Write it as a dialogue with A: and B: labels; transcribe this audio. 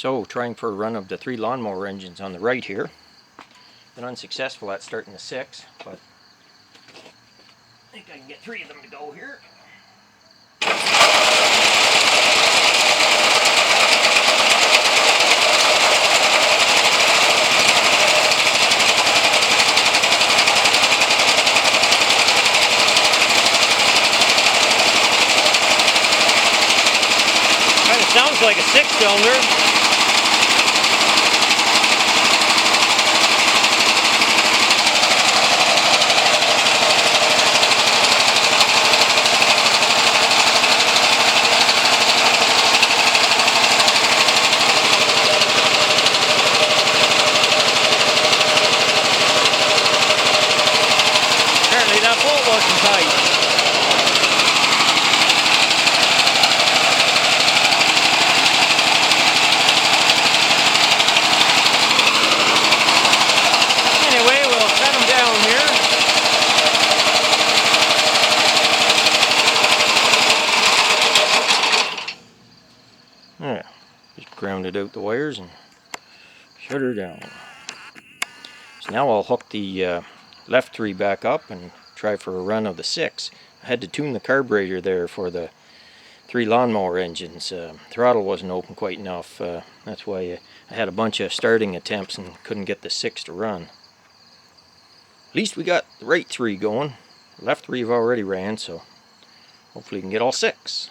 A: So, trying for a run of the 3 lawnmower engines on the right here. Been unsuccessful at starting the 6, but I think I can get 3 of them to go here. Kind of sounds like a 6-cylinder. Apparently that bolt wasn't tight. Anyway, we'll set them down here. Yeah, just grounded out the wires and shut her down. So now I'll hook the left 3 back up and try for a run of the 6. I had to tune the carburetor there for the 3 lawnmower engines. Throttle wasn't open quite enough. That's why I had a bunch of starting attempts and couldn't get the 6 to run. At least we got the right 3 going. Left 3 have already ran, so hopefully we can get all 6.